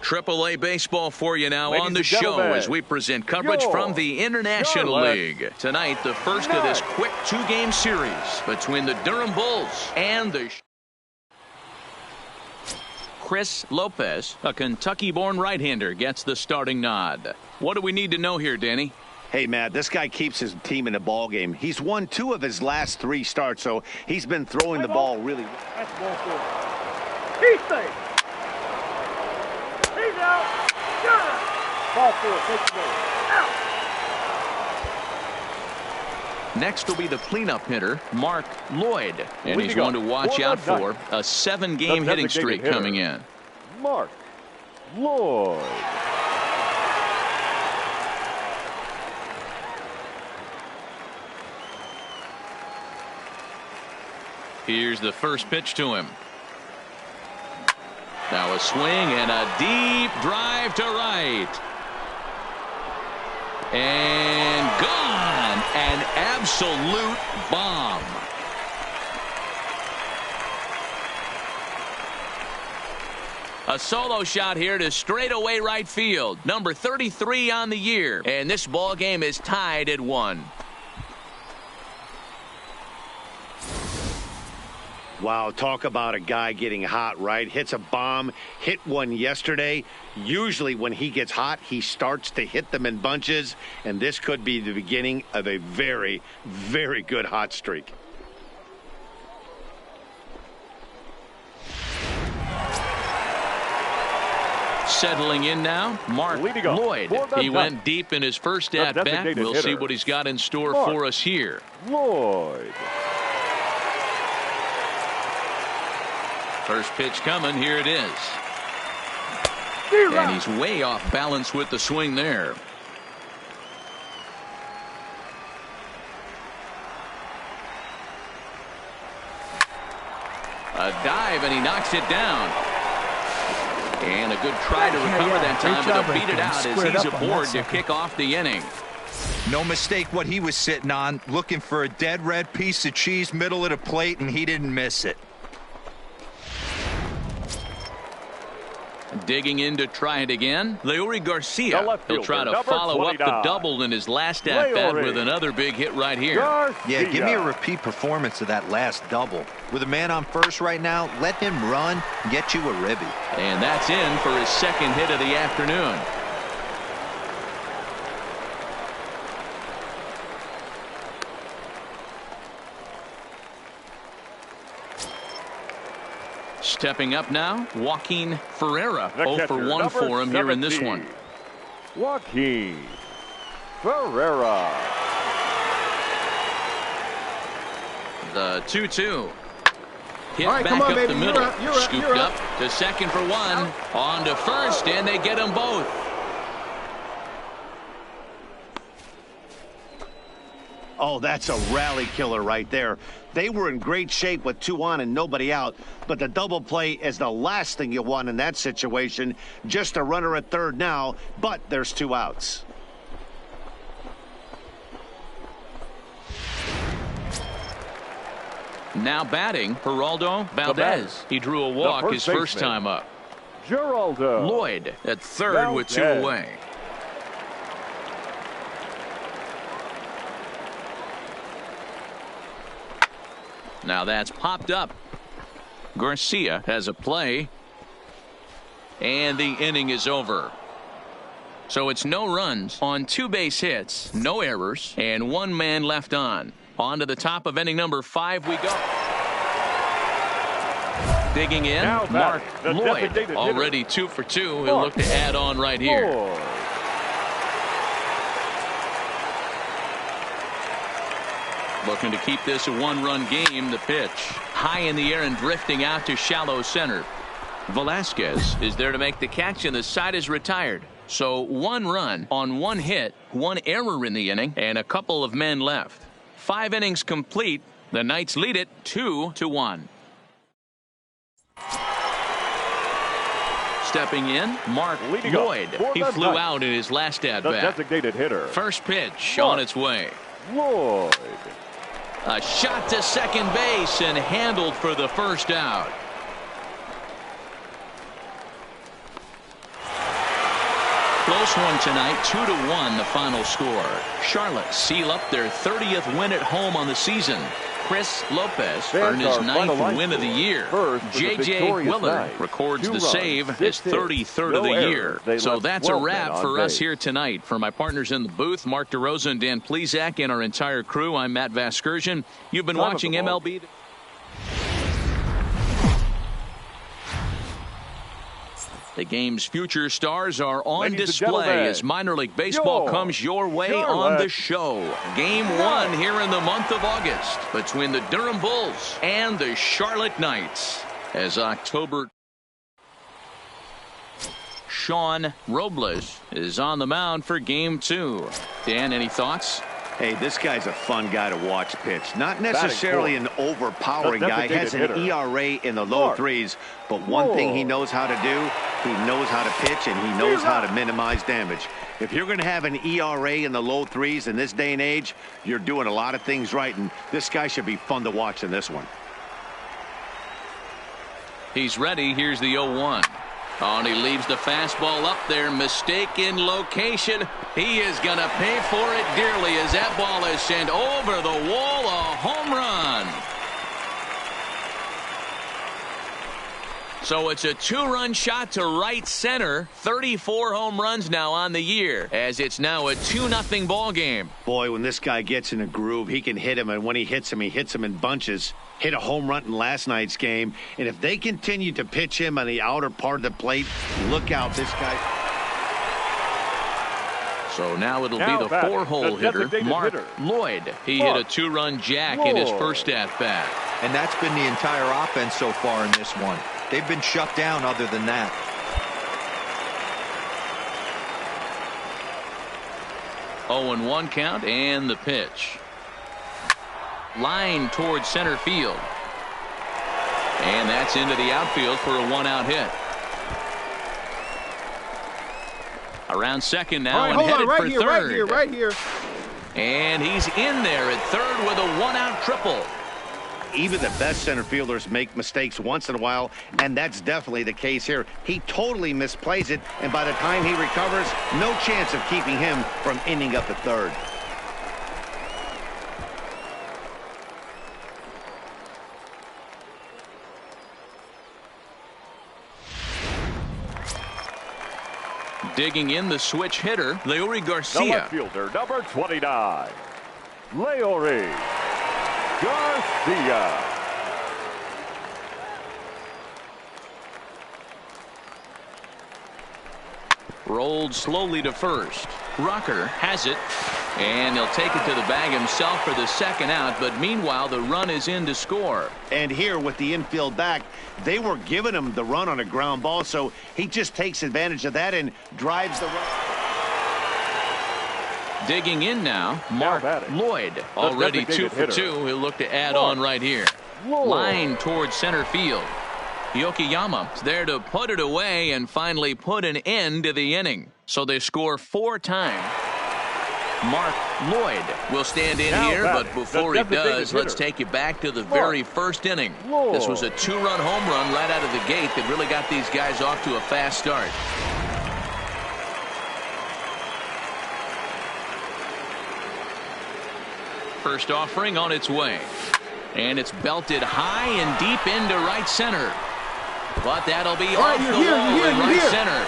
AAA baseball for you now on the show as we present coverage from the International League. Tonight, the first of this quick two-game series between the Durham Bulls and the Chris Lopez, a Kentucky-born right-hander, gets the starting nod. What do we need to know here, Danny? Hey, Matt, this guy keeps his team in the ball game. He's won 2 of his last 3 starts, so he's been throwing the ball really well. That's ball 4. He's safe. He's out. Ball 4. Take the ball. Out. Next will be the cleanup hitter, Mark Lloyd. And he's one to watch out for. A 7-game hitting streak coming in. Mark Lloyd. Here's the first pitch to him. Now a swing and a deep drive to right. And gone. An absolute bomb. A solo shot here to straightaway right field. Number 33 on the year. And this ball game is tied at 1. Wow, talk about a guy getting hot, right? Hits a bomb, hit one yesterday. Usually when he gets hot, he starts to hit them in bunches, and this could be the beginning of a very, very good hot streak. Settling in now, Mark Lloyd. He went deep in his first at-bat. We'll see what he's got in store for us here. Lloyd. First pitch coming. Here it is. And he's way off balance with the swing there. A dive, and he knocks it down. And a good try to recover that time, but he'll beat it out as he's aboard to kick off the inning. No mistake what he was sitting on, looking for a dead red piece of cheese middle of the plate, and he didn't miss it. Digging in to try it again, Leury Garcia. He'll try to follow up the double in his last at-bat with another big hit right here. Yeah, give me a repeat performance of that last double. With a man on first right now, let him run and get you a ribby. And that's in for his second hit of the afternoon. Stepping up now, Joaquin Ferreira. 0 for 1 for him here in this one. Joaquin Ferreira. The 2-2. Hit back up the middle. Scooped up to second for 1. On to first, and they get them both. Oh, that's a rally killer right there. They were in great shape with 2 on and nobody out, but the double play is the last thing you want in that situation. Just a runner at third now, but there's 2 outs. Now batting, Geraldo Valdez. He drew a walk his first time up. Geraldo. Lloyd at third with 2 away. Now that's popped up. Garcia has a play. And the inning is over. So it's no runs on 2 base hits, no errors, and 1 man left on. On to the top of inning number 5 we go. Digging in, Mark Lloyd, already 2 for 2. He'll look to add on right here. Looking to keep this a 1-run game. The pitch high in the air and drifting out to shallow center. Velasquez is there to make the catch, and the side is retired. So 1 run on 1 hit, 1 error in the inning, and a couple of men left. 5 innings complete. The Knights lead it 2-1. Stepping in, Mark Lloyd. He flew out in his last at-bat. Designated hitter. First pitch on its way. Lloyd. A shot to second base and handled for the first out. Close one tonight, 2-1 the final score. Charlotte seal up their 30th win at home on the season. Chris Lopez earned his 9th win of the year. J.J. Willard records the save, his 33rd of the year. So that's a wrap for us here tonight. For my partners in the booth, Mark DeRosa and Dan Plesac, and our entire crew, I'm Matt Vasgersian. You've been watching MLB. The game's future stars are on display as minor league baseball comes your way on the show. Game 1 here in the month of August between the Durham Bulls and the Charlotte Knights. As October, Sean Robles is on the mound for Game 2. Dan, any thoughts? Hey, this guy's a fun guy to watch pitch. Not necessarily an overpowering guy. Has an ERA in the low 3s. But one thing he knows how to do, he knows how to pitch, and he knows how to minimize damage. If you're going to have an ERA in the low 3s in this day and age, you're doing a lot of things right. And this guy should be fun to watch in this one. He's ready. Here's the 0-1. Oh, and he leaves the fastball up there. Mistake in location. He is going to pay for it dearly as that ball is sent over the wall. A home run. So it's a 2-run shot to right center. 34 home runs now on the year, as it's now a 2-0 ball game. Boy, when this guy gets in a groove, he can hit him, and when he hits him in bunches. Hit a home run in last night's game, and if they continue to pitch him on the outer part of the plate, look out, this guy. So now it'll be the 4-hole hitter, Mark Lloyd. He hit a 2-run jack in his first at-bat. And that's been the entire offense so far in this one. They've been shut down other than that. Oh, and 1 count, and the pitch. Line towards center field. And that's into the outfield for a 1-out hit. Around second now, and headed for third. Right here. And he's in there at third with a 1-out triple. Even the best center fielders make mistakes once in a while, and that's definitely the case here. He totally misplays it, and by the time he recovers, no chance of keeping him from ending up at third. Digging in, the switch hitter, Leury Garcia. The left fielder, number 29, Leury Garcia. Rolled slowly to first. Rocker has it, and he'll take it to the bag himself for the 2nd out, but meanwhile the run is in to score. And here with the infield back, they were giving him the run on a ground ball, so he just takes advantage of that and drives the run. Digging in now, Mark Lloyd, already 2 for 2. He'll look to add on right here. Line towards center field. Yokoyama is there to put it away and finally put an end to the inning. So they score 4 times. Mark Lloyd will stand in here, but before he does, let's take you back to the very first inning. This was a 2-run home run right out of the gate that really got these guys off to a fast start. First offering on its way. And it's belted high and deep into right center. But that'll be off the wall in right center.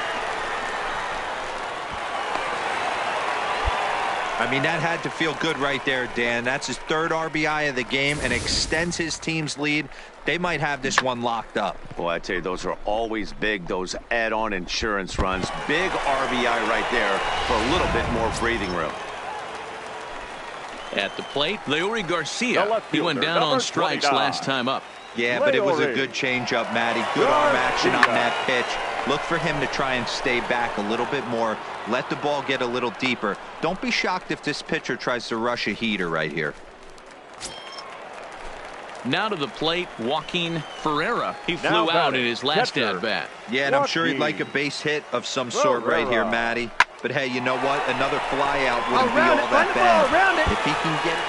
I mean, that had to feel good right there, Dan. That's his third RBI of the game and extends his team's lead. They might have this one locked up. Boy, I tell you, those are always big, those add-on insurance runs. Big RBI right there for a little bit more breathing room. At the plate, Leury Garcia. He went down on strikes last time up. Yeah, but it was a good changeup, Matty. Good arm action on that pitch. Look for him to try and stay back a little bit more. Let the ball get a little deeper. Don't be shocked if this pitcher tries to rush a heater right here. Now to the plate, Joaquin Ferreira. He flew out in his last at-bat. Yeah, and I'm sure he'd like a base hit of some sort right here, Matty. But hey, you know what? Another flyout wouldn't be all that bad. If he can get it.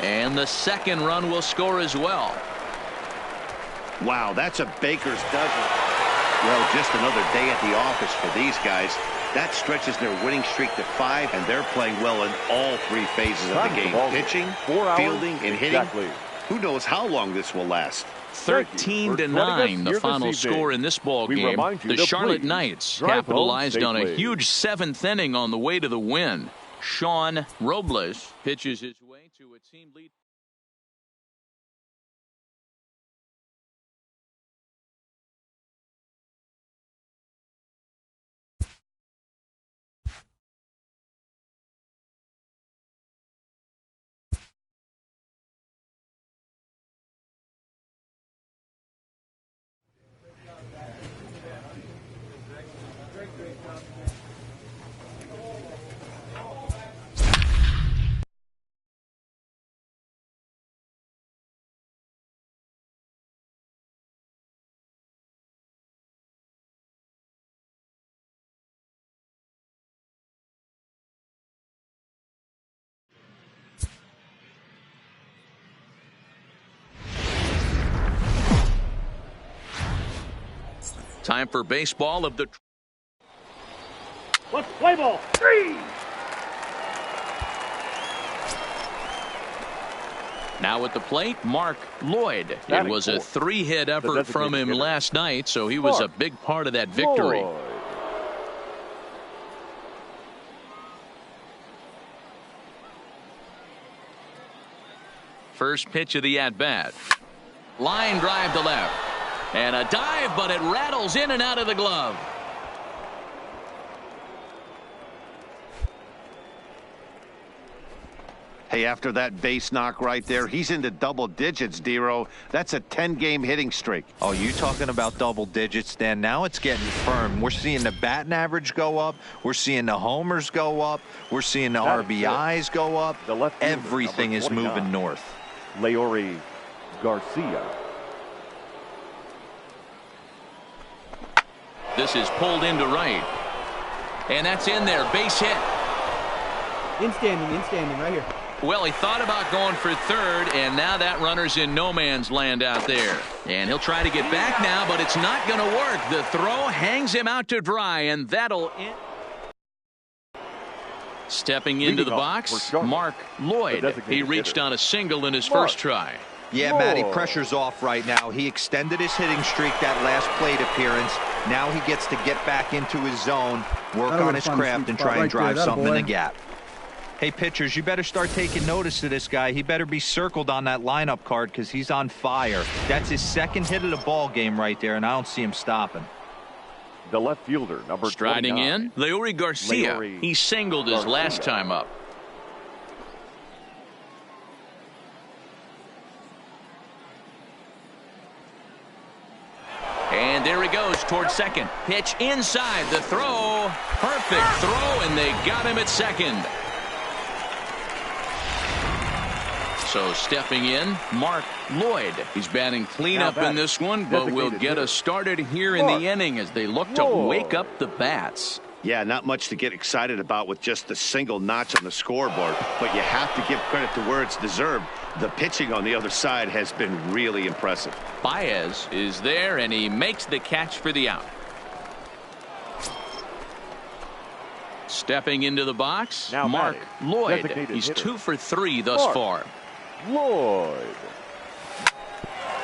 And the second run will score as well. Wow, that's a baker's dozen. Well, just another day at the office for these guys. That stretches their winning streak to 5, and they're playing well in all 3 phases of the game. Pitching, fielding, and hitting. Who knows how long this will last. 13-9, the final score in this ball game. The Charlotte Knights capitalized on a huge 7th inning on the way to the win. Sean Robles pitches his way to a team lead. Time for baseball of the. Let's play ball. 3. Now at the plate, Mark Lloyd. It was a 3-hit effort from him last night, so he was a big part of that victory. First pitch of the at-bat. Line drive to left. And a dive, but it rattles in and out of the glove. Hey, after that base knock right there, he's into double digits, Dero. That's a 10-game hitting streak. Oh, you talking about double digits, Dan? Now it's getting firm. We're seeing the batting average go up. We're seeing the homers go up. We're seeing the RBIs go up. Everything is moving north. Leury Garcia. This is pulled into right. And that's in there. Base hit. In standing right here. Well, he thought about going for third, and now that runner's in no man's land out there. And he'll try to get back now, but it's not going to work. The throw hangs him out to dry, and that'll end. Stepping into the box, Mark Lloyd. He reached on a single in his first try. Yeah, Matty, pressure's off right now. He extended his hitting streak that last plate appearance. Now he gets to get back into his zone, work on his craft, and try and drive something in the gap. Hey, pitchers, you better start taking notice of this guy. He better be circled on that lineup card because he's on fire. That's his second hit of the ball game right there, and I don't see him stopping. The left fielder, number striding 29. In, Leury Garcia. He singled his last time up. And there he goes towards second. Pitch inside. The throw. Perfect throw, and they got him at second. So stepping in, Mark Lloyd. He's batting cleanup in this one, but will get us started here in the inning as they look to wake up the bats. Yeah, not much to get excited about with just a single notch on the scoreboard, but you have to give credit to where it's deserved. The pitching on the other side has been really impressive. Baez is there, and he makes the catch for the out. Stepping into the box, Now Mark batting, Lloyd. designated He's hitter. 2 for 3 thus Mark far. Lloyd.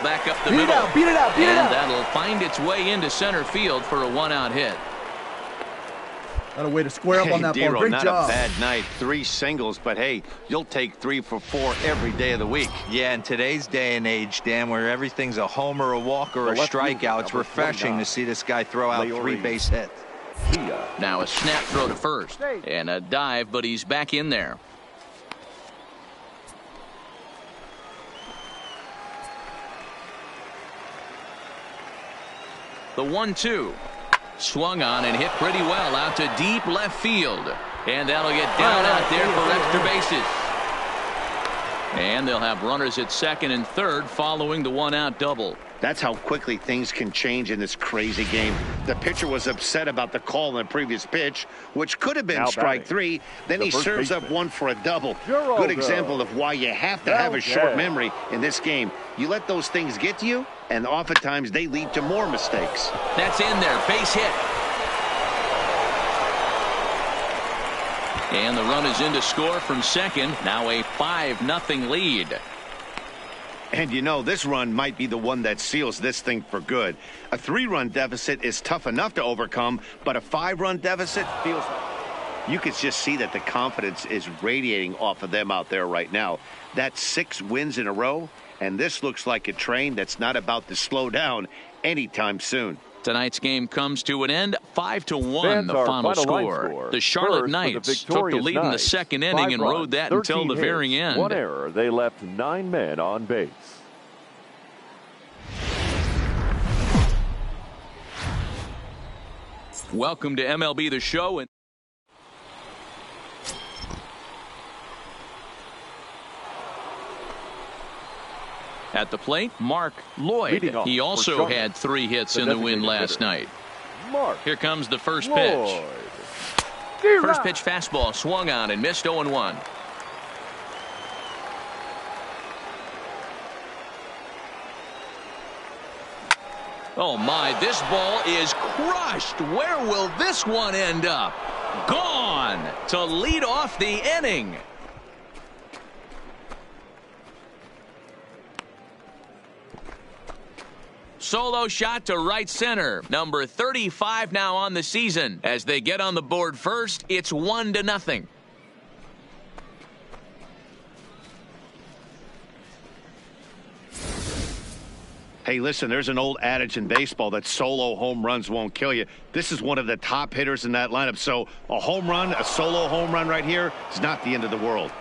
Back up the Beat it middle. out, beat it out, beat it And out. that'll find its way into center field for a 1-out hit. Got a way to square up on that ball. D-Roll, Great not job. a bad night. 3 singles, but hey, you'll take 3 for 4 every day of the week. Yeah, in today's day and age, Dan, where everything's a homer, a walk, or a The left fielder, strikeout, it's number refreshing 29. to see this guy throw out Leore. 3 base hits. Now a snap throw to first. And a dive, but he's back in there. The 1-2. Swung on and hit pretty well out to deep left field. And that'll get down out there for extra bases. And they'll have runners at second and third following the 1-out double. That's how quickly things can change in this crazy game. The pitcher was upset about the call in the previous pitch, which could have been Now strike batting, 3. Then the he first serves up baseman. one for a double. Geraldo. Good example of why you have to have a short Valdez. memory in this game. You let those things get to you, and oftentimes they lead to more mistakes. That's in there. Base hit. And the run is in to score from second. Now a 5-0 lead. And you know, this run might be the one that seals this thing for good. A 3-run deficit is tough enough to overcome, but a 5-run deficit feels... You could just see that the confidence is radiating off of them out there right now. That's 6 wins in a row, and this looks like a train that's not about to slow down anytime soon. Tonight's game comes to an end. 5-1, Fans, the our final line score. The Charlotte First, for Knights took the victorious lead in the Knights. second inning 5 and runs, rode that until 13 the very hits, end. 1 error. They left 9 men on base. Welcome to MLB The Show. At the plate, Mark Lloyd. Leading off He for also Charlotte, had 3 hits the in the win designated last hitter. night. Mark Here comes the first pitch. Lloyd. First pitch fastball swung on and missed 0-1. Oh my, this ball is crushed. Where will this one end up? Gone to lead off the inning. Solo shot to right center. Number 35 now on the season. As they get on the board first, it's 1-0. Hey, listen, there's an old adage in baseball that solo home runs won't kill you. This is one of the top hitters in that lineup. So a home run, a solo home run right here is not the end of the world.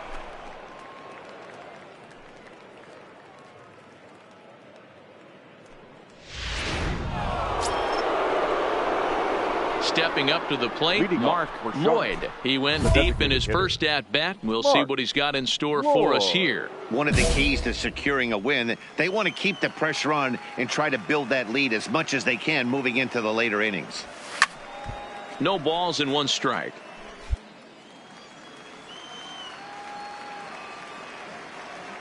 Stepping up to the plate, Leading Mark off for Lloyd. Charlotte, He went the deep in designated his hitter. first at-bat. We'll see Mark what he's got in store for us Lloyd. here. One of the keys to securing a win, they want to keep the pressure on and try to build that lead as much as they can moving into the later innings. No balls and 1 strike.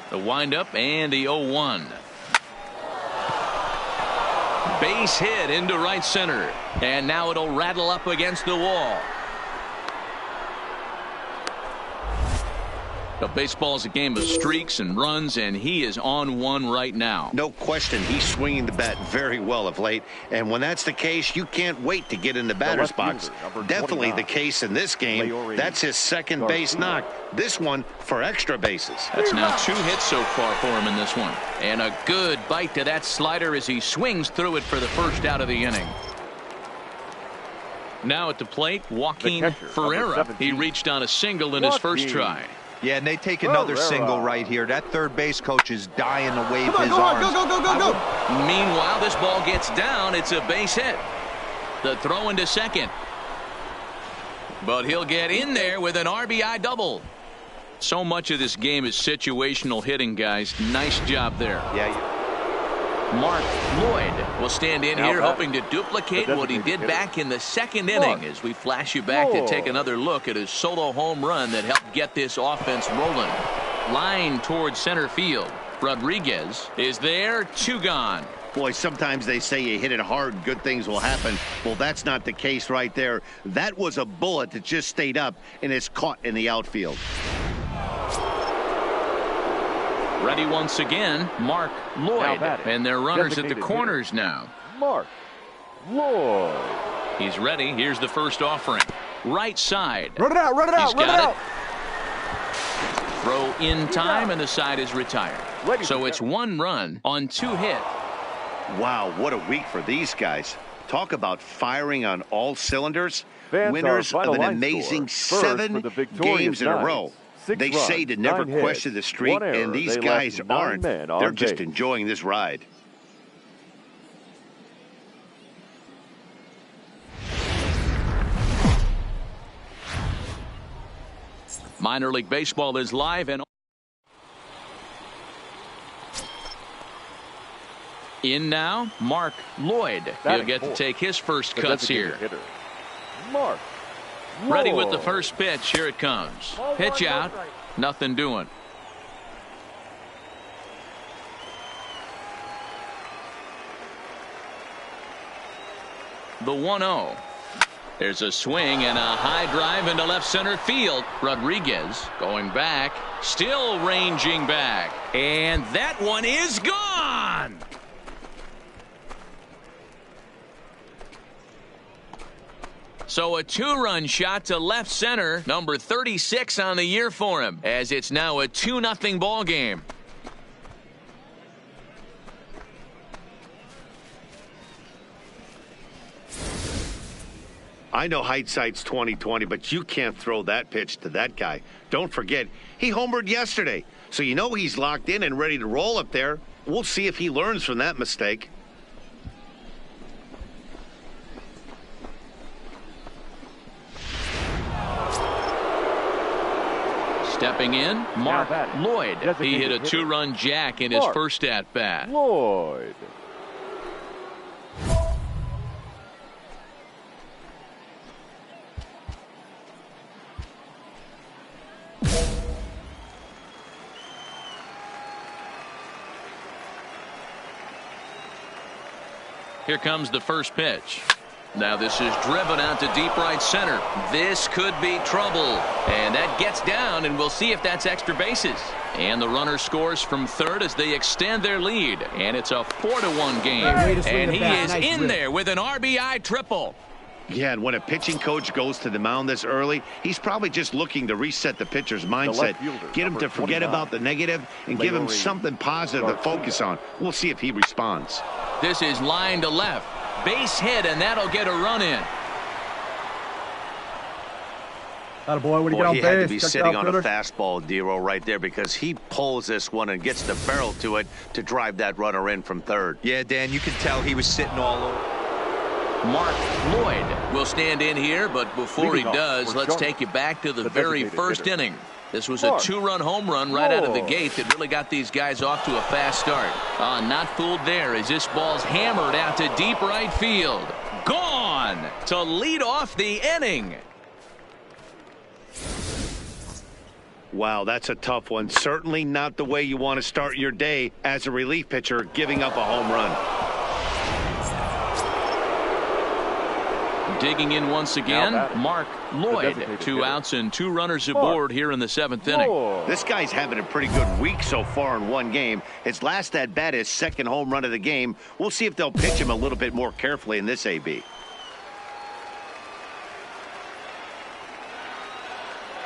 The windup and the 0-1. Base hit into right center. And now it'll rattle up against the wall. Baseball is a game of streaks and runs, and he is on one right now. No question, he's swinging the bat very well of late. And when that's the case, you can't wait to get in the batter's left box. fielder, number Definitely 29, the case in this game. Leore. That's his second base Garcia. knock. This one for extra bases. That's now 2 hits so far for him in this one. And a good bite to that slider as he swings through it for the first out of the inning. Now at the plate, Joaquin catcher, number Ferreira. 17. He reached on a single in his first Joaquin. try. Yeah, and they take another Ferreira. single right here. That third base coach is dying to wave Come on, his go on, arms. go, go, go, go, go. Meanwhile, this ball gets down. It's a base hit. The throw into second. But he'll get in there with an RBI double. So much of this game is situational hitting, guys. Nice job there. Yeah, Mark Lloyd will stand in Now here batting, hoping to duplicate the what he did designated back in the second Mark inning as we flash you back to take Lloyd. another look at his solo home run that helped get this offense rolling. Line towards center field. Rodriguez is there, 2 gone. Boy, sometimes they say you hit it hard, good things will happen. Well, that's not the case right there. That was a bullet that just stayed up and is caught in the outfield. Ready once again, Mark Lloyd. And they're runners at the corners now. Mark Lloyd. He's ready. Here's the first offering. Right side. Run it out, run it out, run it out. Throw in time, and the side is retired. So it's 1 run on 2 hits. Wow, what a week for these guys. Talk about firing on all cylinders. Fans, winners of an amazing 7 games in a row. They say to never question the streak, and these guys aren't. They're just enjoying this ride. Minor League Baseball is live and in now, Mark Lloyd. He'll get to take his first cuts here. Mark Ready with the first pitch. Here it comes. Pitch out. Nothing doing. The 1-0. There's a swing and a high drive into left center field. Rodriguez going back, still ranging back. And that one is gone. So a 2-run shot to left center, number 36 on the year for him, as it's now a 2-0 ball game. I know hindsight's 20/20, but you can't throw that pitch to that guy. Don't forget, he homered yesterday, so you know he's locked in and ready to roll up there. We'll see if he learns from that mistake. Stepping in, Mark Lloyd. He hit a 2-run jack in his first at-bat. Lloyd. Here comes the first pitch. Now this is driven out to deep right center. This could be trouble. And that gets down, and we'll see if that's extra bases. And the runner scores from third as they extend their lead. And it's a 4-1 game. And he is in there with an RBI triple. Yeah, and when a pitching coach goes to the mound this early, he's probably just looking to reset the pitcher's mindset, get him to forget about the negative, and give him something positive to focus on. We'll see if he responds. This is line to left. Base hit, and that'll get a run in. Attaboy, when you get on he base, had to be sitting on a fastball, Dero, right there, because he pulls this one and gets the barrel to it to drive that runner in from third. Yeah, Dan, you can tell he was sitting all over. Mark Lloyd will stand in here, but before he does, let's take you back to the very first inning. This was a 2-run home run right out of the gate that really got these guys off to a fast start. Not fooled there as this ball's hammered out to deep right field. Gone to lead off the inning. Wow, that's a tough one. Certainly not the way you want to start your day as a relief pitcher, giving up a home run. Digging in once again, Mark Lloyd. 2 outs and 2 runners aboard here in the 7th inning. This guy's having a pretty good week so far in one game. His last at-bat, his second home run of the game. We'll see if they'll pitch him a little bit more carefully in this AB.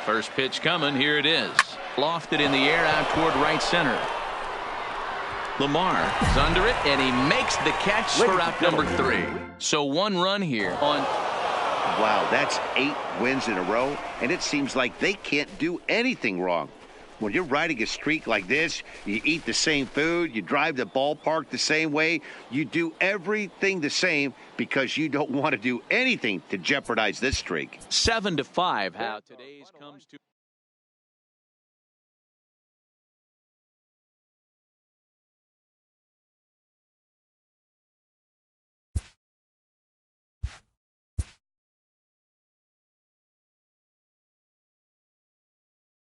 First pitch coming. Here it is. Lofted in the air out toward right center. Lamar is under it, and he makes the catch for out number 3. So 1 run here on. Wow, that's 8 wins in a row, and it seems like they can't do anything wrong. When you're riding a streak like this, you eat the same food, you drive the ballpark the same way, you do everything the same because you don't want to do anything to jeopardize this streak. 7-5, how today's comes to.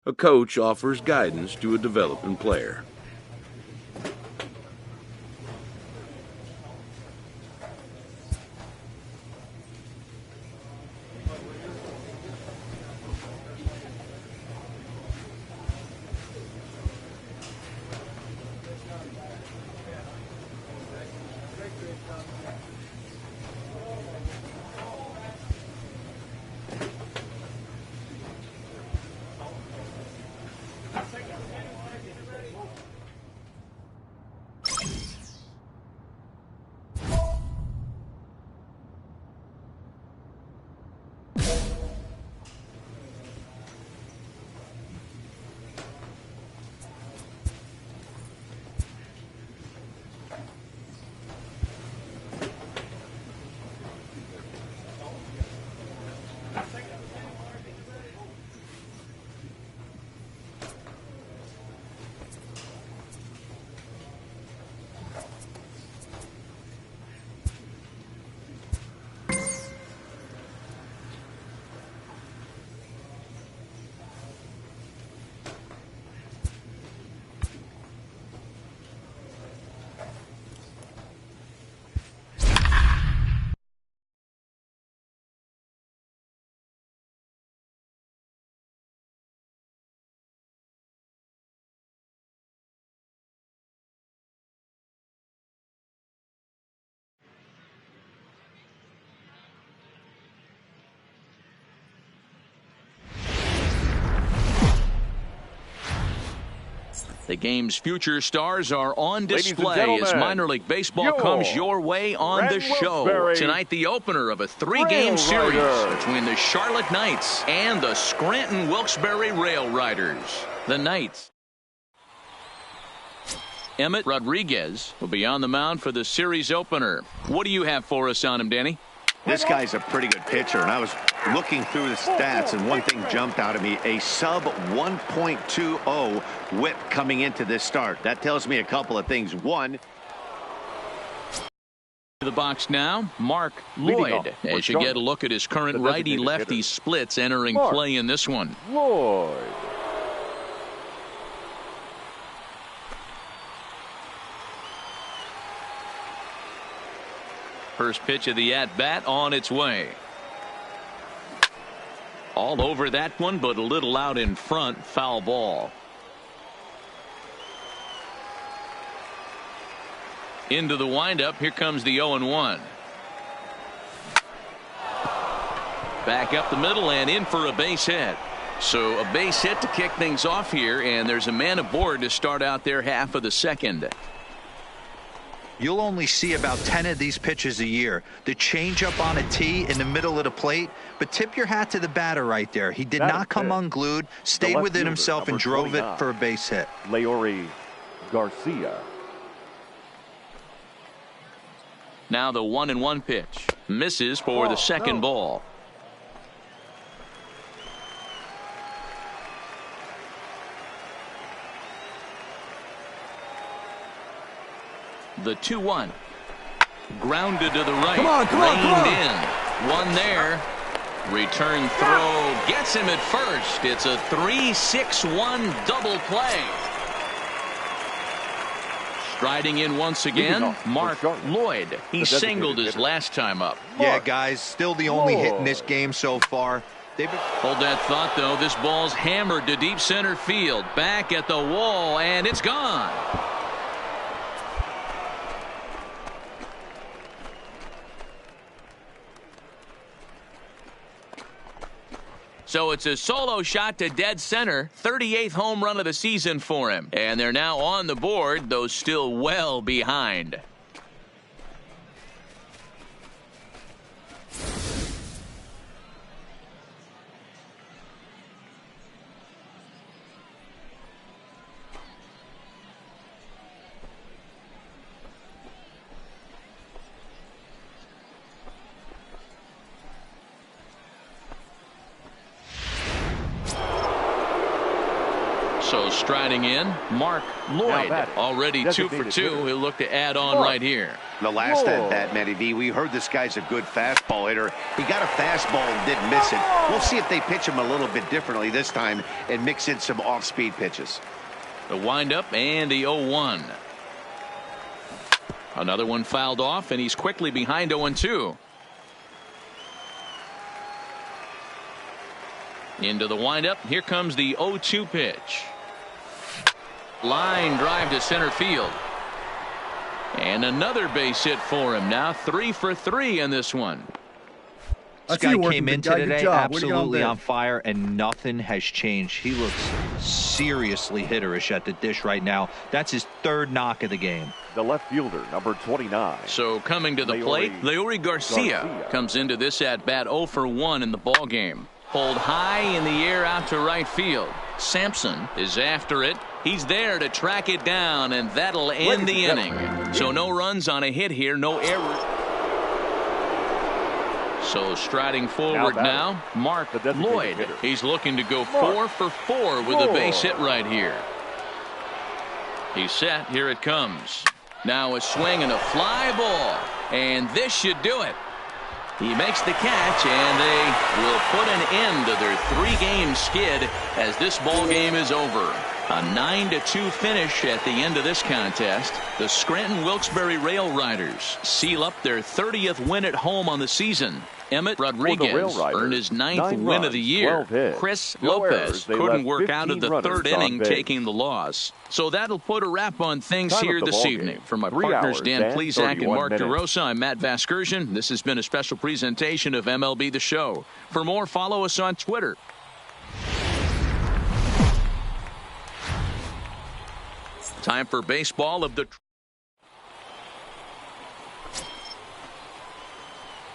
A coach offers guidance to a developing player. The game's future stars are on display as gentlemen, minor league baseball comes your way on the show. Tonight, the opener of a 3-game series between the Charlotte Knights and the Scranton Wilkes-Barre Rail Riders. The Knights. Emmett Rodriguez will be on the mound for the series opener. What do you have for us on him, Danny? This guy's a pretty good pitcher, and I was looking through the stats, and one thing jumped out at me, a sub 1.20 whip coming into this start. That tells me a couple of things. One, to the box now, Mark Lloyd, as you get a look at his current righty-lefty splits entering play in this one. Lloyd. First pitch of the at-bat on its way. All over that one, but a little out in front. Foul ball. Into the windup. Here comes the 0-1. Back up the middle and in for a base hit. So a base hit to kick things off here, and there's a man aboard to start out their half of the second. You'll only see about 10 of these pitches a year. The changeup on a tee in the middle of the plate, but tip your hat to the batter right there. He did not come unglued, stayed within himself, and drove it for a base hit. Leori Garcia. Now the 1-1 pitch. Misses for the second ball. The 2-1. Grounded to the right. Come on. Reined in. One there. Return throw. Gets him at first. It's a 3-6-1 double play. Striding in once again, Mark Lloyd. He singled his last time up. Yeah, guys, still the only hit in this game so far. Hold that thought, though. This ball's hammered to deep center field. Back at the wall, and it's gone. So it's a solo shot to dead center. 38th home run of the season for him. And they're now on the board, though still well behind. So striding in, Mark Lloyd, already 2 for 2. He'll look to add on right here. the last at bat, Matty V, we heard this guy's a good fastball hitter. He got a fastball and didn't miss it. We'll see if they pitch him a little bit differently this time and mix in some off-speed pitches. The windup and the 0-1. Another one fouled off, and he's quickly behind 0-2. Into the windup. Here comes the 0-2 pitch. Line drive to center field. And another base hit for him. Now 3 for 3 in this one. This guy came in today absolutely on fire, and nothing has changed. He looks seriously hitterish at the dish right now. That's his third knock of the game. The left fielder, number 29. So coming to the plate, Leori Garcia comes into this at bat 0 for 1 in the ball game. Pulled high in the air out to right field. Sampson is after it. He's there to track it down, and that'll end the inning. So no runs on a hit here, no error. So striding forward now, Mark Lloyd. He's looking to go 4 for 4 with a base hit right here. He's set. Here it comes. Now a swing and a fly ball, and this should do it. He makes the catch, and they will put an end to their 3-game skid as this ball game is over. A 9-2 finish at the end of this contest. The Scranton Wilkes-Barre Rail Riders seal up their 30th win at home on the season. Emmett Rodriguez earned his 9th win of the year. Chris Lopez couldn't work out of the 3rd inning, taking the loss. So that'll put a wrap on things here this evening. For my partners Dan Plesac and Mark DeRosa, I'm Matt Vasgersian. This has been a special presentation of MLB The Show. For more, follow us on Twitter. Time for baseball of the...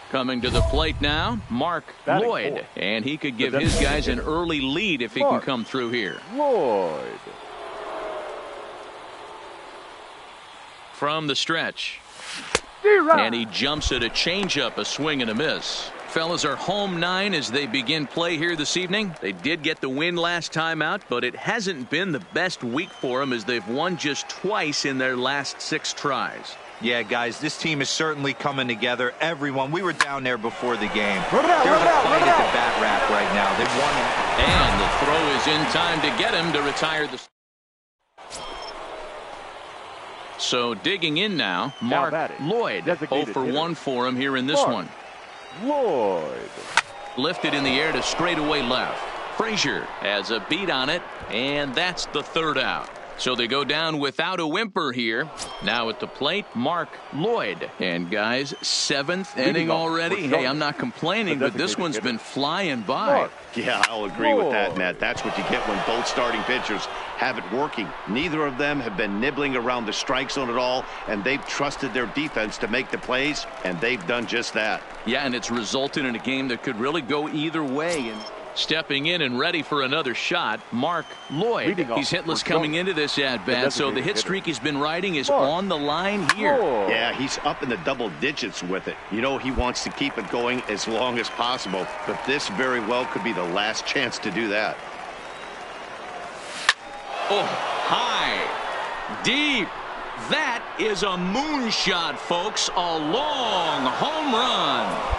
Coming to the plate now, Mark Lloyd. And he could give his guys an early lead if he can come through here. Lloyd. From the stretch. And he jumps at a changeup, a swing and a miss. Fellas are home 9 as they begin play here this evening. They did get the win last time out, but it hasn't been the best week for them as they've won just twice in their last 6 tries. Yeah, guys, this team is certainly coming together. Everyone, we were down there before the game. There's a fight at the bat rack right now. They've won it. And the throw is in time to get him to retire the... So digging in now, Mark Lloyd. 0 for 1 for him here in this one. Lloyd. Lifted in the air to straightaway left. Frazier has a beat on it, and that's the 3rd out. So they go down without a whimper here. Now at the plate, Mark Lloyd. And guys, 7th inning already. Hey, I'm not complaining, but this one's been flying by. Yeah, I'll agree with that, Matt. That's what you get when both starting pitchers have it working. Neither of them have been nibbling around the strike zone at all, and they've trusted their defense to make the plays, and they've done just that. Yeah, and it's resulted in a game that could really go either way. And stepping in and ready for another shot, Mark Lloyd. He's hitless coming into this at-bat, so the hit streak he's been riding is on the line here. Yeah, he's up in the double digits with it. You know, he wants to keep it going as long as possible, but this very well could be the last chance to do that. Oh, high, deep. That is a moonshot, folks. A long home run.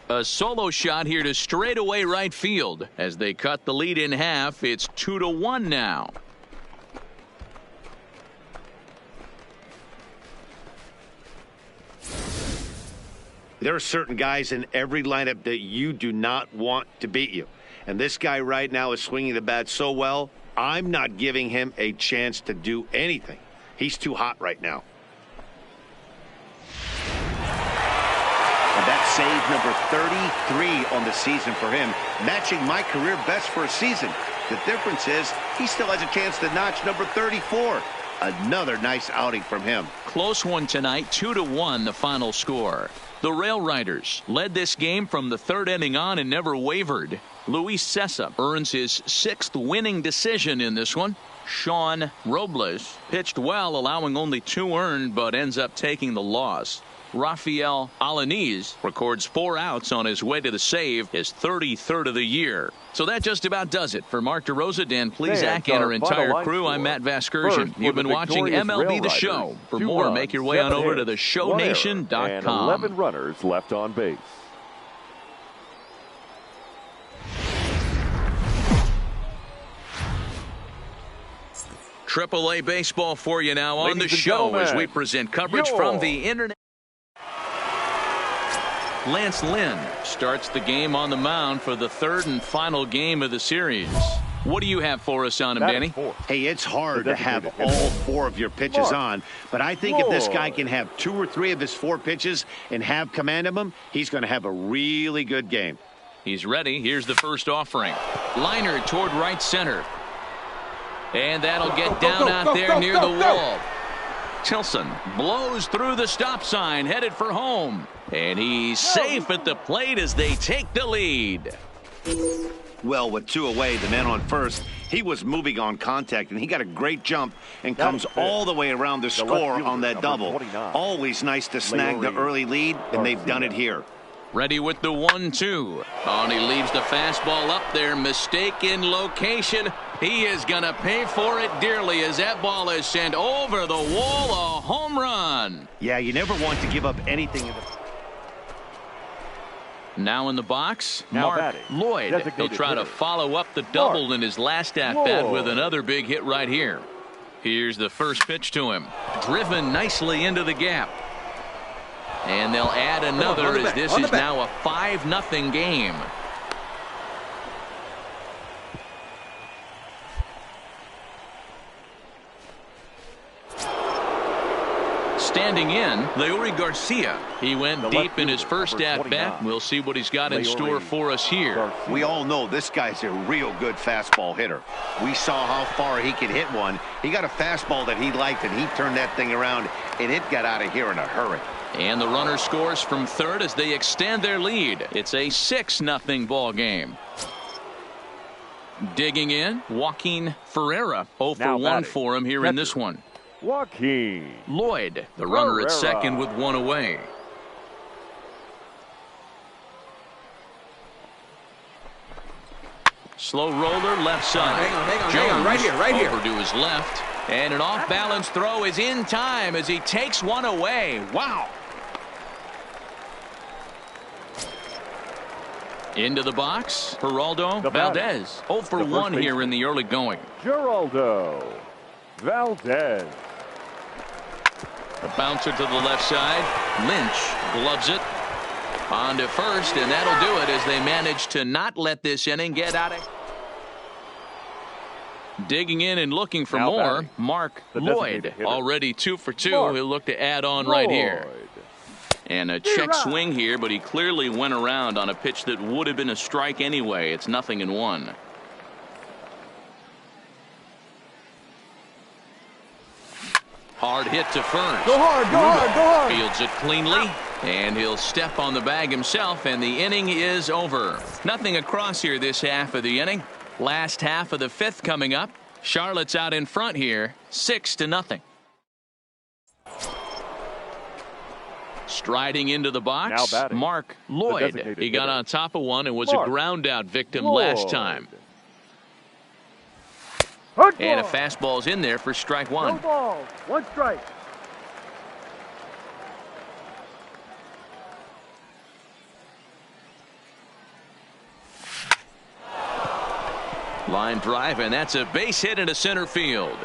A solo shot here to straightaway right field. As they cut the lead in half, it's 2-1 now. There are certain guys in every lineup that you do not want to beat you. And this guy right now is swinging the bat so well, I'm not giving him a chance to do anything. He's too hot right now. And that's save number 33 on the season for him, matching my career best for a season. The difference is he still has a chance to notch number 34. Another nice outing from him. Close one tonight, 2-1 the final score. The Rail Riders led this game from the 3rd inning on and never wavered. Luis Cessa earns his 6th winning decision in this one. Sean Robles pitched well, allowing only 2 earned, but ends up taking the loss. Rafael Alanis records 4 outs on his way to the save, his 33rd of the year. So that just about does it. For Mark DeRosa, Dan Plesac, and our entire crew, I'm Matt Vasgersian. You've been watching MLB The Show. For more, make your way on over to theshownation.com. 11 runners left on base. AAA baseball for you now on the show as we present coverage from the internet. Lance Lynn starts the game on the mound for the 3rd and final game of the series. What do you have for us on him, Danny? Hey, it's hard to have all 4 of your pitches on, but I think if this guy can have 2 or 3 of his 4 pitches and have command of them, he's going to have a really good game. He's ready. Here's the first offering. Liner toward right center. And that'll get down out there near the wall. Tilson blows through the stop sign, headed for home. And he's safe at the plate as they take the lead. Well, with 2 away, the man on first, he was moving on contact, and he got a great jump and comes all the way around the score on that double. Always nice to snag the early lead, and they've done it here. Ready with the 1-2. Oh, and he leaves the fastball up there. Mistaken location. He is going to pay for it dearly as that ball is sent over the wall. A home run. Yeah, you never want to give up anything in the... Now in the box, Mark Lloyd. He'll try to follow up the double in his last at-bat with another big hit right here. Here's the first pitch to him. Driven nicely into the gap. And they'll add another as this is now a 5-0 game. Standing in, Leury Garcia. He went deep in his first at-bat. We'll see what he's got in store for us here. We all know this guy's a real good fastball hitter. We saw how far he could hit one. He got a fastball that he liked, and he turned that thing around, and it got out of here in a hurry. And the runner scores from third as they extend their lead. It's a 6-0 ball game. Digging in, Joaquin Ferreira. 0 for 1 for him here in this one. Joaquin Lloyd, the runner at second with one away. Slow roller left side. Hang on, right here. Over to his left. And an off-balance throw is in time as he takes one away. Wow. Into the box, Geraldo Valdez. 0 for 1 here in the early going. Geraldo Valdez. The bouncer to the left side. Lynch gloves it. On to first, and that'll do it as they manage to not let this inning get out of. Digging in and looking for more, Mark Lloyd. Already 2 for 2. He'll look to add on right here. And a check swing here, but he clearly went around on a pitch that would have been a strike anyway. It's 0-1. Hard hit to first. Go hard. Fields it cleanly, and he'll step on the bag himself, and the inning is over. Nothing across here this half of the inning. Last half of the 5th coming up. Charlotte's out in front here, 6-0. Striding into the box, Mark Lloyd. He got on top of one and was a ground out victim last time. And a fastball's in there for strike 1. No ball, 1 strike. Line drive, and that's a base hit into center field.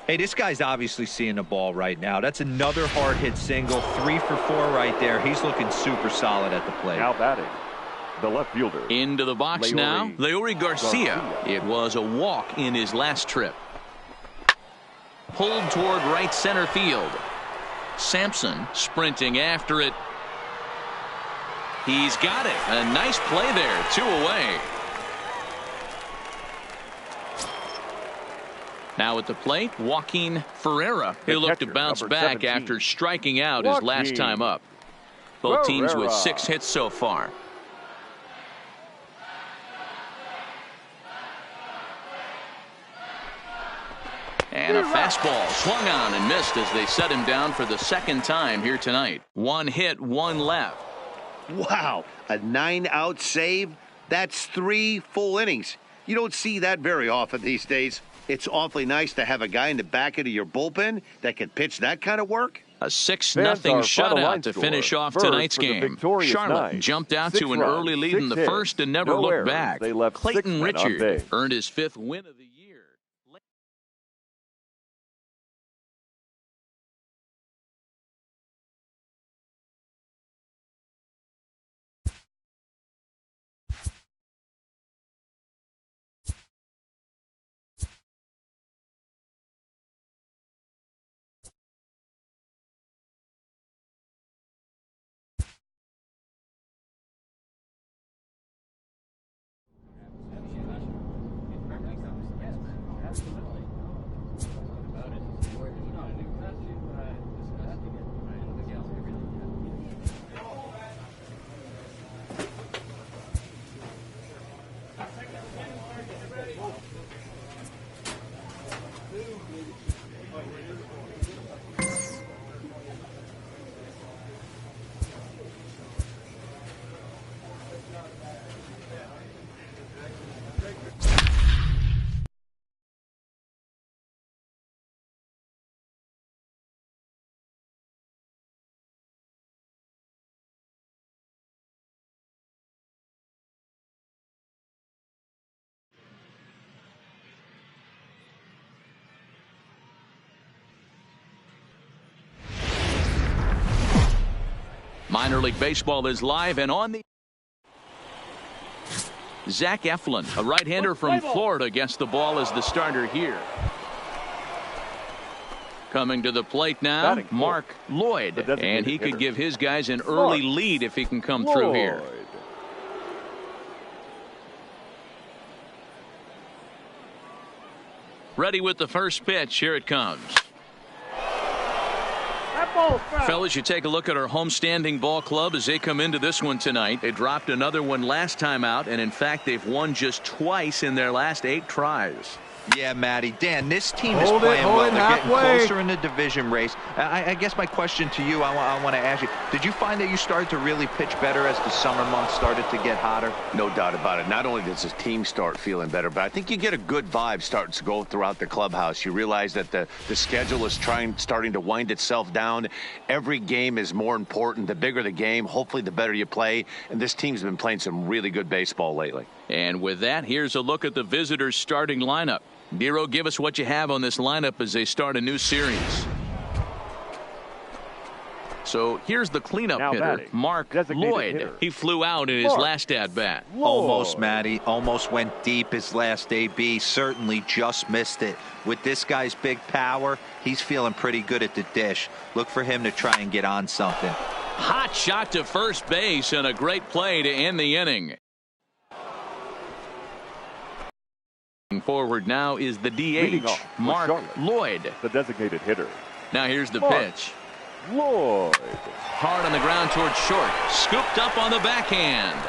Hey, this guy's obviously seeing the ball right now. That's another hard hit single. 3 for 4 right there. He's looking super solid at the plate. Now batting, the left fielder. Into the box now, Leury Garcia. It was a walk in his last trip. Pulled toward right center field. Sampson sprinting after it. He's got it. A nice play there. 2 away. Now at the plate, Joaquin Ferreira. He'll look to bounce back after striking out his last time up. Both teams with 6 hits so far. And a fastball swung on and missed as they set him down for the 2nd time here tonight. 1 hit, 1 left. Wow, a 9-out save? That's 3 full innings. You don't see that very often these days. It's awfully nice to have a guy in the back of your bullpen that can pitch that kind of work. A 6-0 shutout to finish off tonight's game. Charlotte jumped out to an early lead in the first and never looked back. Clayton Richard earned his 5th win of the year. Minor League Baseball is live and on the. Zach Eflin, a right-hander from Florida, gets the ball as the starter here. Coming to the plate now, Mark Lloyd. And he could give his guys an early lead if he can come through here. Ready with the first pitch. Here it comes. Fellas, you take a look at our homestanding ball club as they come into this one tonight. They dropped another one last time out, and in fact, they've won just twice in their last 8 tries. Yeah, Matty. Dan, this team is playing well. They're getting closer in the division race. I guess my question to you, I want to ask you, did you find that you started to really pitch better as the summer months started to get hotter? No doubt about it. Not only does the team start feeling better, but I think you get a good vibe starting to go throughout the clubhouse. You realize that the schedule is starting to wind itself down. Every game is more important. The bigger the game, hopefully the better you play. And this team's been playing some really good baseball lately. And with that, here's a look at the visitors' starting lineup. Nero, give us what you have on this lineup as they start a new series. So here's the cleanup hitter, Mark Lloyd. He flew out in his last at-bat. Almost, Matty. Almost went deep his last AB. Certainly just missed it. With this guy's big power, he's feeling pretty good at the dish. Look for him to try and get on something. Hot shot to first base and a great play to end the inning. Forward now is the DH, Mark Lloyd. The designated hitter. Now here's the pitch. Lloyd. Hard on the ground towards short. Scooped up on the backhand.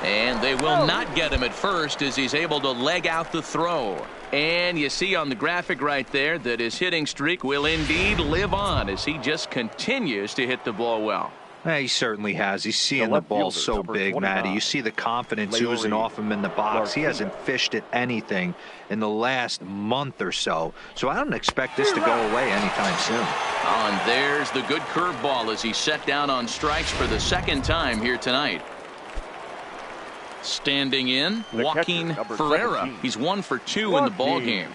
And they will not get him at first as he's able to leg out the throw. And you see on the graphic right there that his hitting streak will indeed live on as he just continues to hit the ball well. He certainly has. He's seeing the ball so big, Matty. You see the confidence oozing off him in the box. He hasn't fished at anything in the last month or so. So I don't expect this to go away anytime soon. And there's the good curveball as he set down on strikes for the second time here tonight. Standing in, Joaquin Ferreira. He's 1 for 2 in the ball game.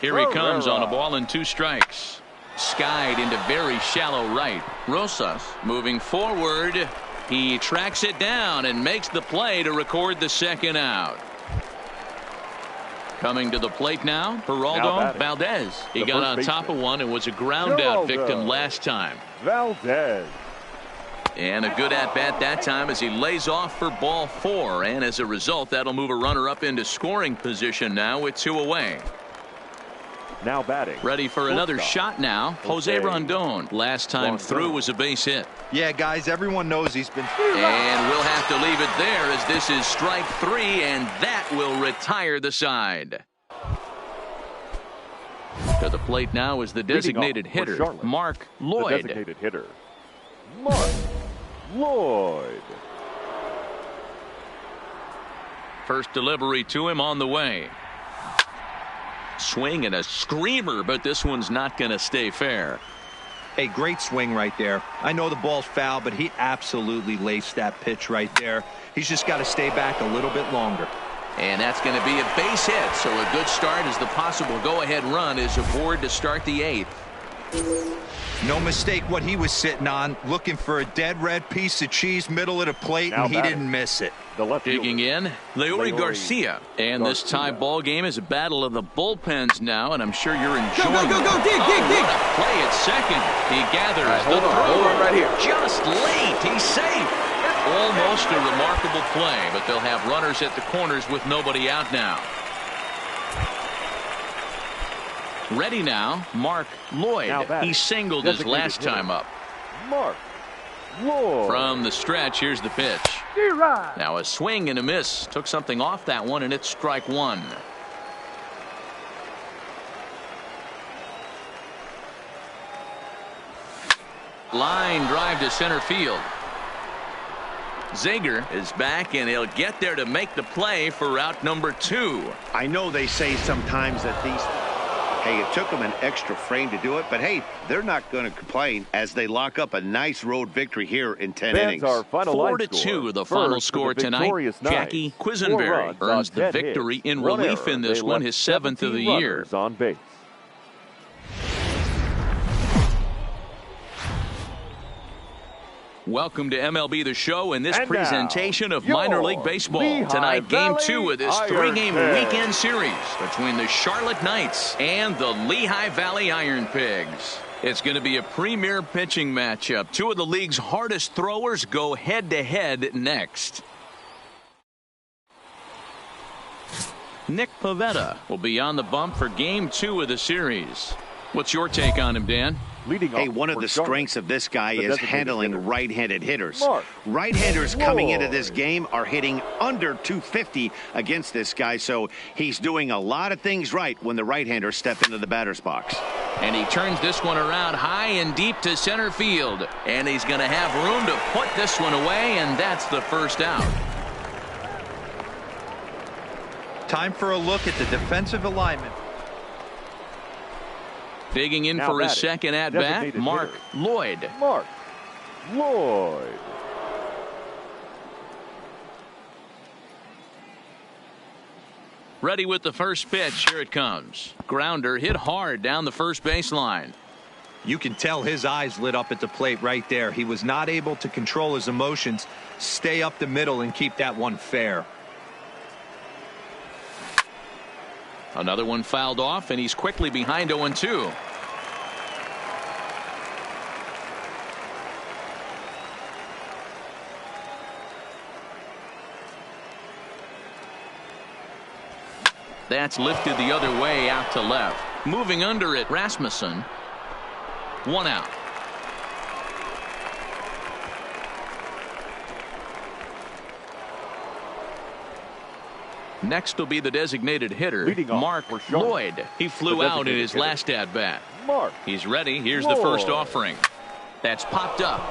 Here he comes on a ball and 2 strikes. Skied into very shallow right. Rosas moving forward. He tracks it down and makes the play to record the second out. Coming to the plate now, Geraldo Valdez. He got on top of one and was a ground out victim last time. Valdez. And a good at-bat that time as he lays off for ball 4. And as a result, that'll move a runner up into scoring position now with 2 away. Now batting. Ready for another shot now. Jose Rondon. Last time through was a base hit. Yeah, guys, everyone knows he's been. And we'll have to leave it there as this is strike 3, and that will retire the side. To the plate now is the designated hitter, Mark Lloyd. The designated hitter, Mark Lloyd. First delivery to him on the way. Swing and a screamer, but this one's not going to stay fair. A great swing right there. I know the ball's foul, but he absolutely laced that pitch right there. He's just got to stay back a little bit longer. And that's going to be a base hit, so a good start as the possible go-ahead run is aboard to start the 8th. No mistake what he was sitting on, looking for a dead red piece of cheese middle of the plate, and he didn't miss it. Digging in, Leury Garcia. And this tie ball game is a battle of the bullpens now, and I'm sure you're enjoying it. Go, dig. What a play at second. He gathers the throw. Right here. Just late. He's safe. Almost a remarkable play, but they'll have runners at the corners with nobody out now. Ready now, Mark Lloyd. He singled his last time up. Mark Lloyd. From the stretch, here's the pitch. Now a swing and a miss. Took something off that one, and it's strike 1. Line drive to center field. Zager is back, and he'll get there to make the play for route number 2. I know they say sometimes that these... Hey, it took them an extra frame to do it, but hey, they're not going to complain as they lock up a nice road victory here in 10 innings. 4-2, the final score tonight. Jackie Quisenberry earns the victory in relief in this one, his 7th of the year. On base. Welcome to MLB The Show and this And presentation now, of minor your league baseball. Lehigh Tonight, Game Valley 2 of this Iron three-game Pigs. weekend series between the Charlotte Knights and the Lehigh Valley Iron Pigs. It's going to be a premier pitching matchup. Two of the league's hardest throwers go head-to-head next. Nick Pivetta will be on the bump for Game 2 of the series. What's your take on him, Dan? Hey, one of the strengths of this guy is handling right-handed hitters. Right-handers Lloyd. coming into this game are hitting under 250 against this guy, so he's doing a lot of things right when the right-handers step into the batter's box. And he turns this one around high and deep to center field. And he's going to have room to put this one away, and that's the first out. Time for a look at the defensive alignment. Digging in Now for his batting, second at-bat, designated Mark hitter. Lloyd. Mark Lloyd. Ready with the first pitch. Here it comes. Grounder hit hard down the first baseline. You can tell his eyes lit up at the plate right there. He was not able to control his emotions, stay up the middle, and keep that one fair. Another one fouled off, and he's quickly behind 0-2. That's lifted the other way out to left. Moving under it, Rasmussen. One out. Next will be the designated hitter, Leading off Mark for Charlotte. Lloyd. He flew The out in designated his hitter. last at-bat. Mark He's ready. Here's the first Lloyd. offering. That's popped up.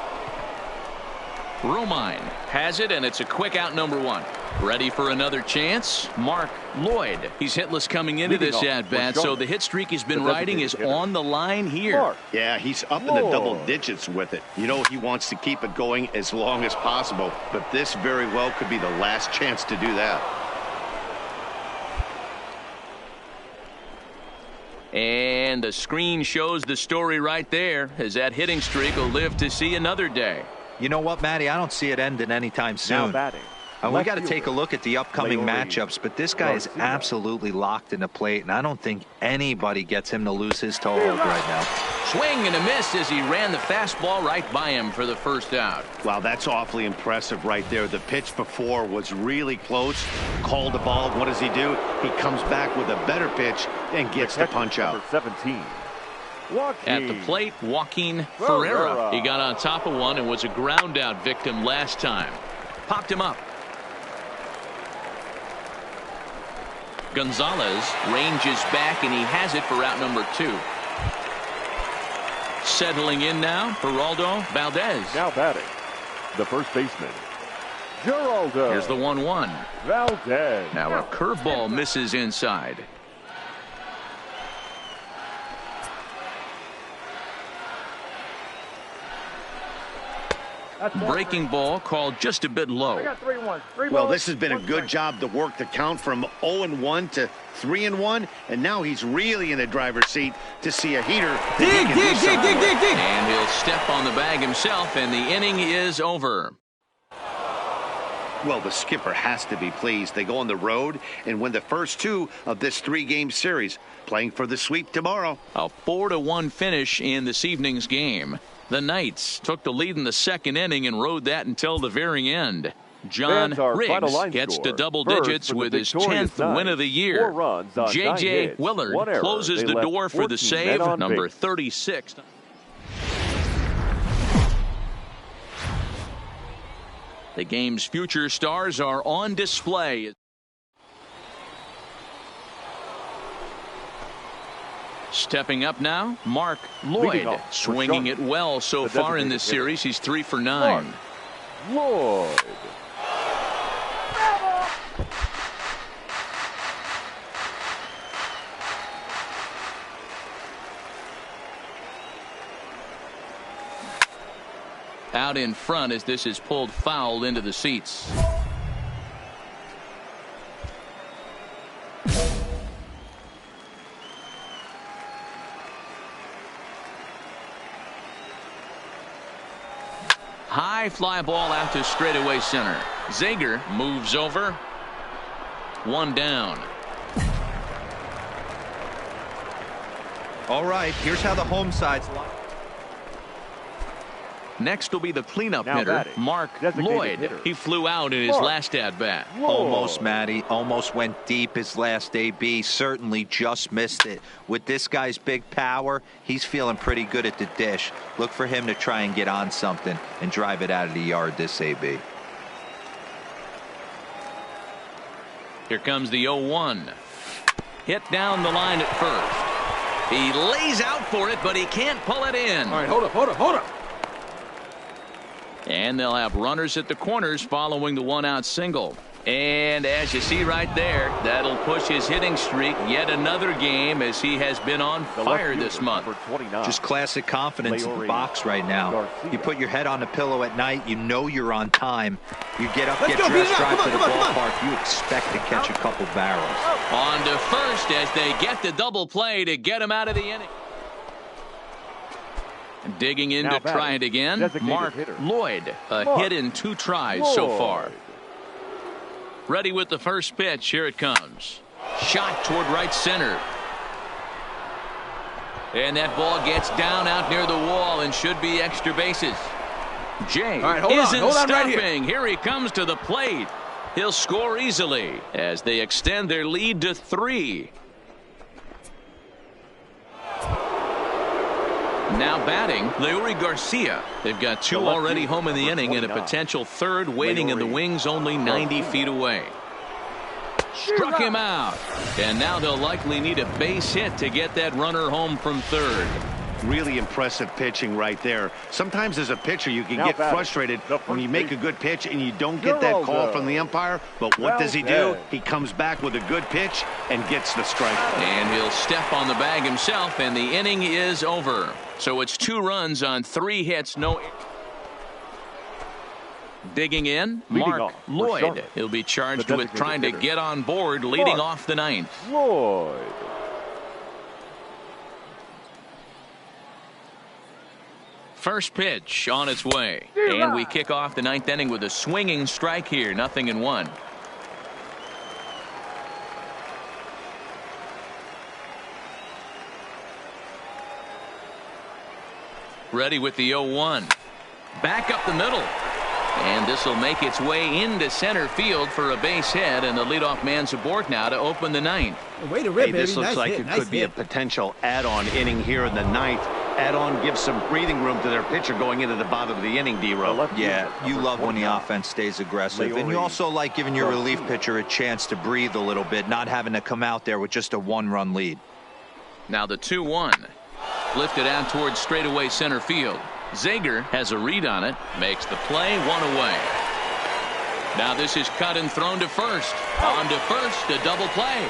Romine has it, and it's a quick out, number one. Ready for another chance? Mark Lloyd. He's hitless coming into Leading this off at-bat, for so Charlotte. the hit streak he's been The riding is designated hitter. on the line here. Mark Yeah, he's up in the double digits with it. You know, he wants to keep it going as long as possible, but this very well could be the last chance to do that. And the screen shows the story right there, as that hitting streak will live to see another day. You know what, Matty? I don't see it ending anytime now soon. batting. And we Left got to take a fielder. look at the upcoming Leore matchups, but this guy is Garcia. absolutely locked in the plate, and I don't think anybody gets him to lose his toehold right now. Swing and a miss as he ran the fastball right by him for the first out. Wow, that's awfully impressive right there. The pitch before was really close. Called the ball. What does he do? He comes back with a better pitch and gets the Catcher, punch out. number 17. Joaquin At the plate, Joaquin Ferreira. Ferreira. He got on top of one and was a ground out victim last time. Popped him up. Gonzalez ranges back, and he has it for out number 2. Settling in now, Geraldo Valdez. Now batting. The first baseman, Geraldo Here's the 1-1. Valdez. Now a curveball misses inside. Breaking ball called just a bit low. I got 3-1. Well, this has been a good job to work the count from 0-1 to 3-1, and now he's really in the driver's seat to see a heater. Dig. And he'll step on the bag himself, and the inning is over. Well, the skipper has to be pleased. They go on the road and win the first 2 of this 3-game series, playing for the sweep tomorrow. A 4-1 finish in this evening's game. The Knights took the lead in the second inning and rode that until the very end. John Fans, our final Riggs line gets score. to double First, digits for the with his victorious 10th win Knights. of the year. 4 runs on 9 J.J. hits, Willard 1 error. closes They the left door for the 14 save, men on number base. 36. The game's future stars are on display. Stepping up now, Mark Lloyd, Leading off for swinging Charlotte. it well so The far in designated this hitter. series. He's 3 for 9. Mark Lloyd. Out in front as this is pulled foul into the seats. High fly ball out to straightaway center. Zager moves over. One down. All right, here's how the home side's like. Next will be the cleanup Now hitter, batting, Mark designated Lloyd. hitter. He flew out in his Mark last at-bat. Almost, Matty. Almost went deep his last AB. Certainly just missed it. With this guy's big power, he's feeling pretty good at the dish. Look for him to try and get on something and drive it out of the yard this AB. Here comes the 0-1. Hit down the line at first. He lays out for it, but he can't pull it in. All right, hold up. And they'll have runners at the corners following the one-out single. And as you see right there, that'll push his hitting streak yet another game as he has been on fire this month. Just classic confidence in the box right now. You put your head on the pillow at night, you know you're on time. You get up, get dressed, drive to the ballpark, you expect to catch a couple barrels. On to first as they get the double play to get him out of the inning. Digging in to try it again, Mark Lloyd. A hit in 2 tries so far. Ready with the first pitch. Here it comes. Shot toward right center. And that ball gets down out near the wall and should be extra bases. Jay isn't stopping. Here he comes to the plate. He'll score easily as they extend their lead to 3. Now batting, Leury Garcia. They've got 2 already home in the inning and a potential 3rd waiting in the wings only 90 feet away. Struck him out. And now they'll likely need a base hit to get that runner home from 3rd. Really impressive pitching right there. Sometimes as a pitcher you can get frustrated when you make a good pitch and you don't get that call from the umpire. But what does he do? He comes back with a good pitch and gets the strike. And he'll step on the bag himself, and the inning is over. So it's 2 runs on 3 hits, no. Digging in, Mark Lloyd. He'll be charged with trying to get on board leading off the 9th. Lloyd. First pitch on its way. And we kick off the 9th inning with a swinging strike here. 0-1. Ready with the 0-1. Back up the middle. And this will make its way into center field for a base hit, and the leadoff man's aboard now to open the 9th. Way to rip, baby. This looks nice like hit, it nice could be hit. a potential add-on inning here in the 9th. Add-on gives some breathing room to their pitcher going into the bottom of the inning, D-Row. Yeah, you love when the offense stays aggressive. And you also like giving your relief pitcher a chance to breathe a little bit, not having to come out there with just a 1-run lead. Now the 2-1. Lifted out towards straightaway center field. Zager has a read on it. Makes the play, 1 away. Now this is cut and thrown to first. On to first, a double play.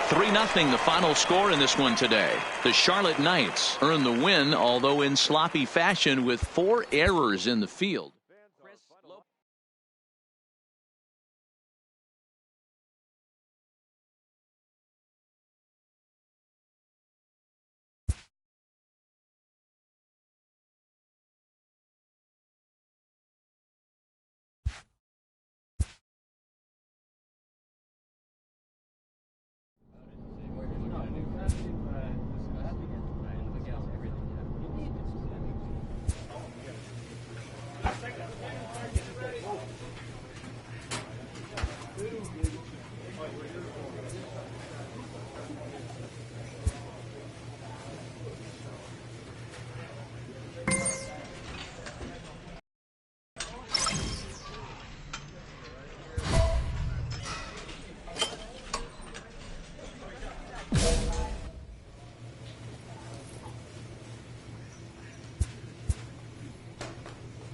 3-0 the final score in this one today. The Charlotte Knights earn the win, although in sloppy fashion with 4 errors in the field.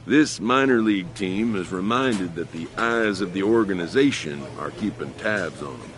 This minor league team is reminded that the eyes of the organization are keeping tabs on them.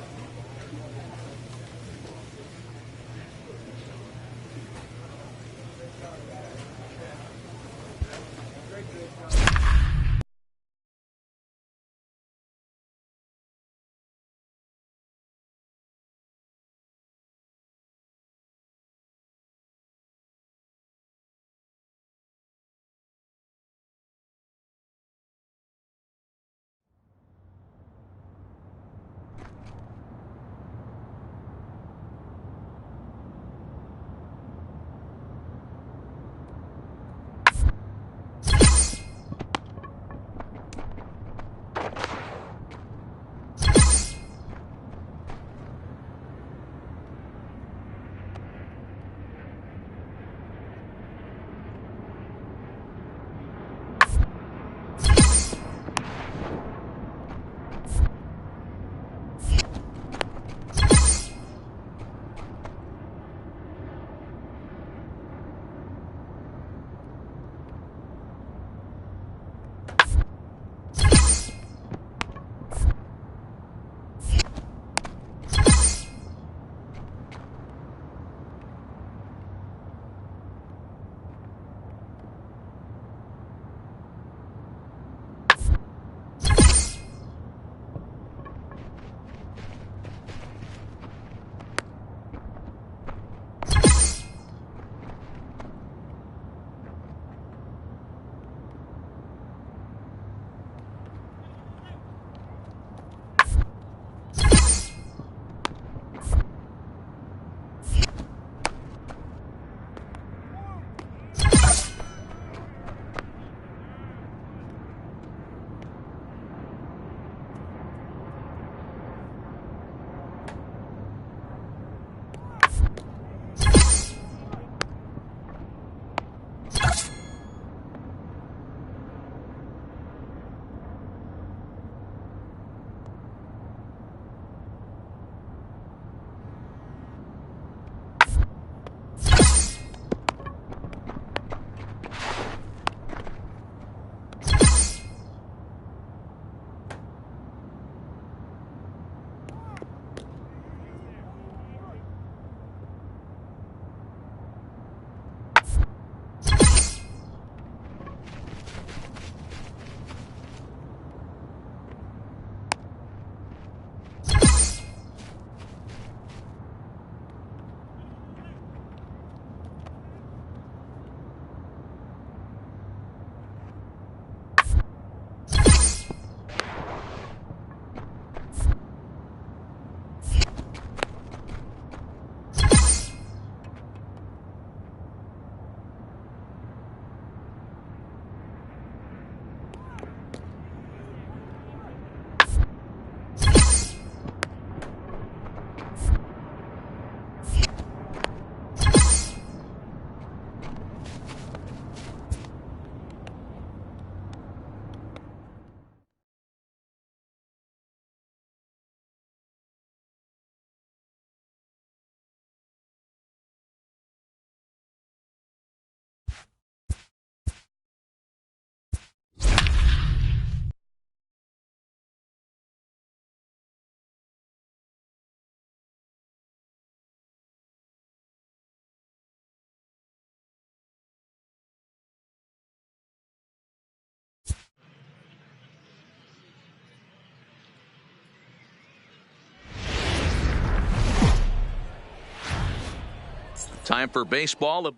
Time for baseball.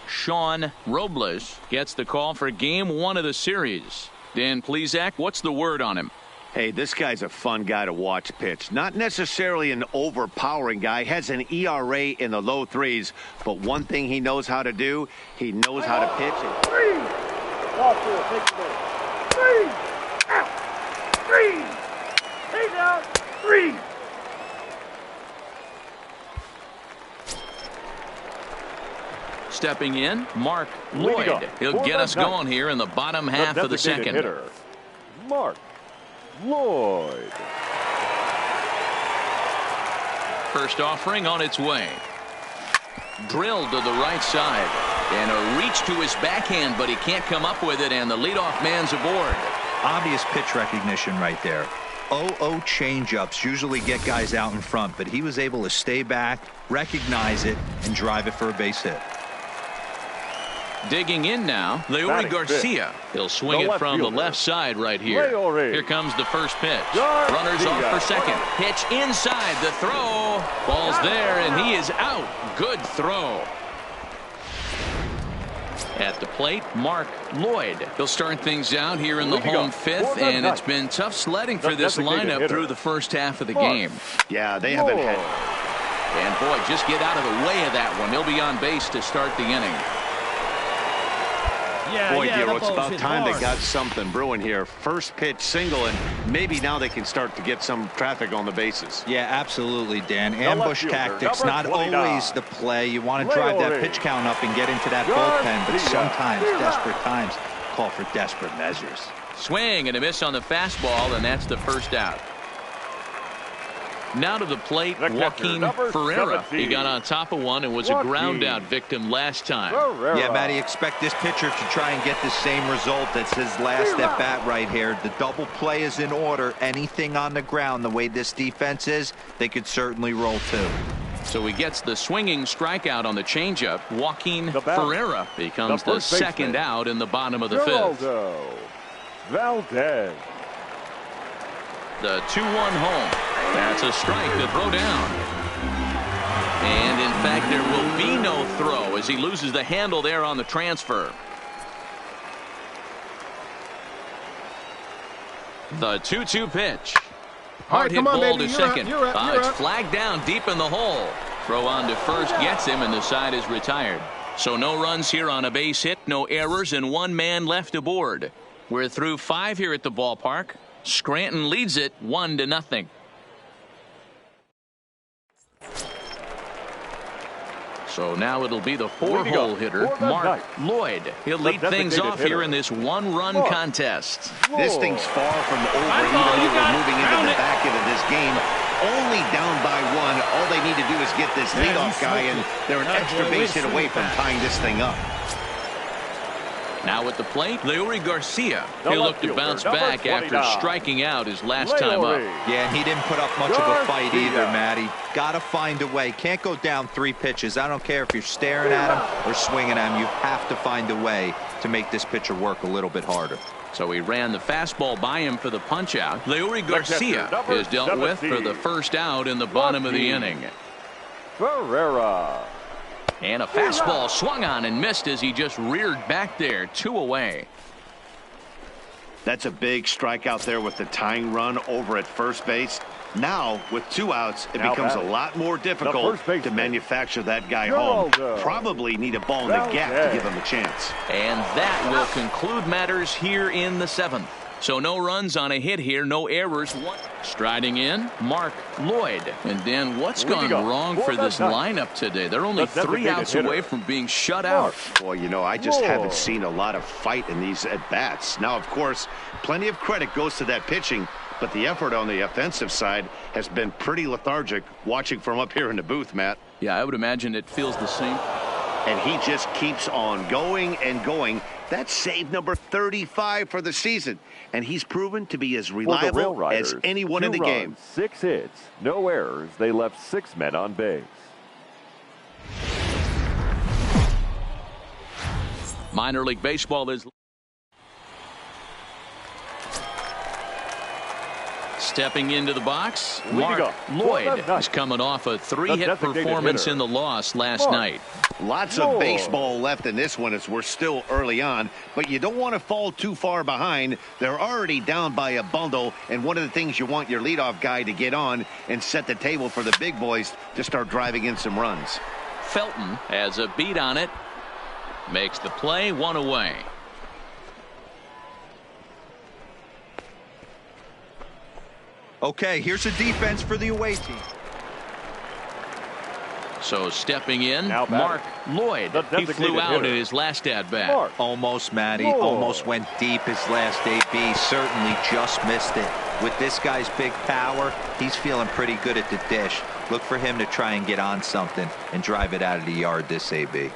Sean Robles gets the call for game 1 of the series. Dan Plesac, what's the word on him? Hey, this guy's a fun guy to watch pitch. Not necessarily an overpowering guy. Has an ERA in the low 3s. But one thing he knows how to do, he knows how to pitch. Three. Ball 4, take the ball. 3. Out. 3. Take out. 3. Stepping in, Mark Lloyd. He'll get us going here in the bottom half of the second. Hitter, Mark Lloyd. First offering on its way. Drilled to the right side. And a reach to his backhand, but he can't come up with it, and the leadoff man's aboard. Obvious pitch recognition right there. 0-0 changeups usually get guys out in front, but he was able to stay back, recognize it, and drive it for a base hit. Digging in now, Leury Garcia. He'll swing it from the left side right here. Here comes the first pitch. Runners off for second. Pitch inside. The throw. Ball's there, and he is out. Good throw. At the plate, Mark Lloyd. He'll start things out here in the home fifth, and it's been tough sledding for this lineup through the first half of the game. Yeah, they haven't had. And boy, just get out of the way of that one. He'll be on base to start the inning. Boy, Giro, it's about time they got something brewing here. First pitch single, and maybe now they can start to get some traffic on the bases. Yeah, absolutely, Dan. Ambush tactics, not always the play. You want to drive that pitch count up and get into that bullpen, but sometimes desperate times call for desperate measures. Swing and a miss on the fastball, and that's the first out. Now to the plate, Joaquin Ferreira. He got on top of one and was a ground out victim last time. Yeah, Matty, expect this pitcher to try and get the same result. That's his last at bat right here. The double play is in order. Anything on the ground, the way this defense is, they could certainly roll too. So he gets the swinging strikeout on the changeup. Joaquin Ferreira becomes the second out in the bottom of the fifth. Valdez. The 2-1 home. That's a strike to throw down. And in fact, there will be no throw as he loses the handle there on the transfer. The 2-2 pitch. Hard hit ball to second. It's flagged down deep in the hole. Throw on to first gets him, and the side is retired. So no runs here on a base hit, no errors, and one man left aboard. We're through 5 here at the ballpark. Scranton leads it 1-0. So now it'll be the 4-hole hitter, Mark Lloyd. He'll lead things off here in this one-run contest. This thing's far from over, even though we're moving into the back end of this game. Only down by 1. All they need to do is get this leadoff guy, and they're an extra base hit away from tying this thing up. Now at the plate, Leury Garcia. He'll look to bounce back after striking out his last time up. Yeah, and he didn't put up much of a fight either, Matty. Got to find a way. Can't go down 3 pitches. I don't care if you're staring at him or swinging at him. You have to find a way to make this pitcher work a little bit harder. So he ran the fastball by him for the punch out. Leury Garcia is dealt with for the first out in the bottom of the inning. Ferreira. And a fastball swung on and missed as he just reared back there. 2 away. That's a big strikeout there with the tying run over at first base. Now, with 2 outs, it becomes a lot more difficult to manufacture that guy home. Probably need a ball in the gap to give him a chance. And that will conclude matters here in the 7th. So no runs on a hit here, no errors. Striding in, Mark Lloyd. And then what's gone wrong for this lineup today? They're only 3 outs away from being shut out. Boy, you know, I just haven't seen a lot of fight in these at-bats. Now, of course, plenty of credit goes to that pitching, but the effort on the offensive side has been pretty lethargic watching from up here in the booth, Matt. Yeah, I would imagine it feels the same. And he just keeps on going and going. That's save number 35 for the season. And he's proven to be as reliable as anyone in the game. 6 hits, no errors. They left 6 men on base. Minor League Baseball is Stepping into the box, Mark Lloyd is coming off a 3-hit performance in the loss last night. Lots of baseball left in this one as we're still early on, but you don't want to fall too far behind. They're already down by a bundle, and one of the things you want your leadoff guy to get on and set the table for the big boys to start driving in some runs. Felton has a beat on it. Makes the play, 1 away. Okay, here's a defense for the away team. So stepping in, Mark Lloyd. He flew out in his last at-bat. Almost, Matty. Almost went deep his last AB. Certainly just missed it. With this guy's big power, he's feeling pretty good at the dish. Look for him to try and get on something and drive it out of the yard this AB.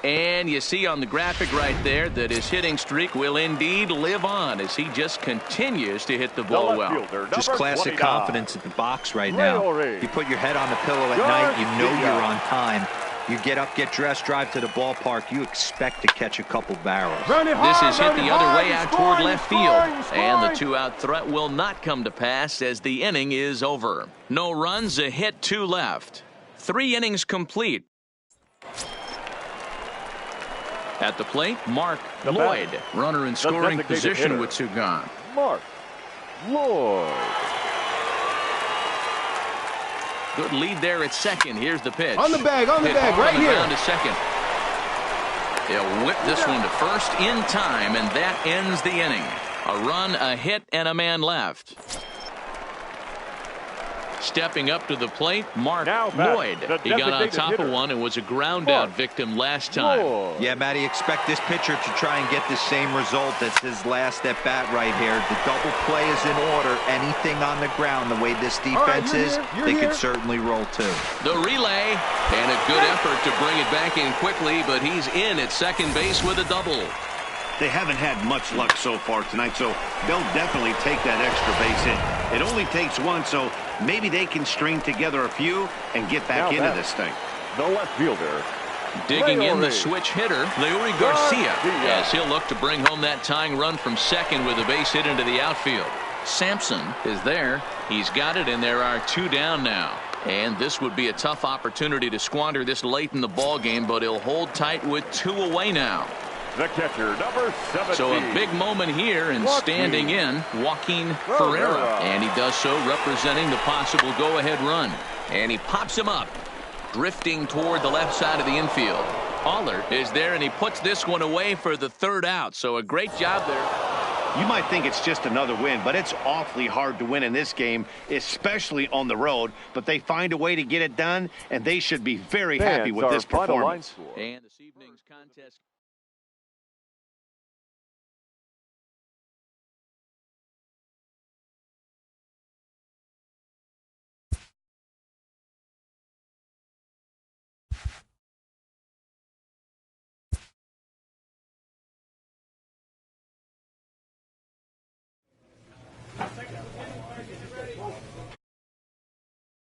And you see on the graphic right there that his hitting streak will indeed live on as he just continues to hit the ball well. Just classic confidence at the box right now. You put your head on the pillow at night, you know you're on time. You get up, get dressed, drive to the ballpark, you expect to catch a couple barrels. This is hit the other way out toward left field. And the 2-out threat will not come to pass as the inning is over. No runs, a hit, 2 left. 3 innings complete. At the plate, Mark Lloyd. Runner in scoring position with 2 gone. Mark Lloyd. Good lead there at second. Here's the pitch. On the bag, right here. Down to second. They'll whip this one to first in time, and that ends the inning. A run, a hit, and a man left. Stepping up to the plate, Mark Lloyd. He got on top of one and was a ground-out victim last time. Yeah, Matty, expect this pitcher to try and get the same result as his last at-bat right here. The double play is in order. Anything on the ground, the way this defense is, they could certainly roll too. The relay, and a good effort to bring it back in quickly, but he's in at second base with a double. They haven't had much luck so far tonight, so they'll definitely take that extra base hit. It only takes one, so maybe they can string together a few and get back into this thing. The left fielder. Digging in the switch hitter, Leury Garcia, as he'll look to bring home that tying run from second with a base hit into the outfield. Sampson is there. He's got it, and there are 2 down now. And this would be a tough opportunity to squander this late in the ball game, but he'll hold tight with 2 away now. The catcher, number 17. So a big moment here, and standing in, Joaquin Ferreira. And he does so representing the possible go-ahead run. And he pops him up, drifting toward the left side of the infield. Aller is there, and he puts this one away for the 3rd out. So a great job there. You might think it's just another win, but it's awfully hard to win in this game, especially on the road. But they find a way to get it done, and they should be very happy with this performance. And this evening's contest.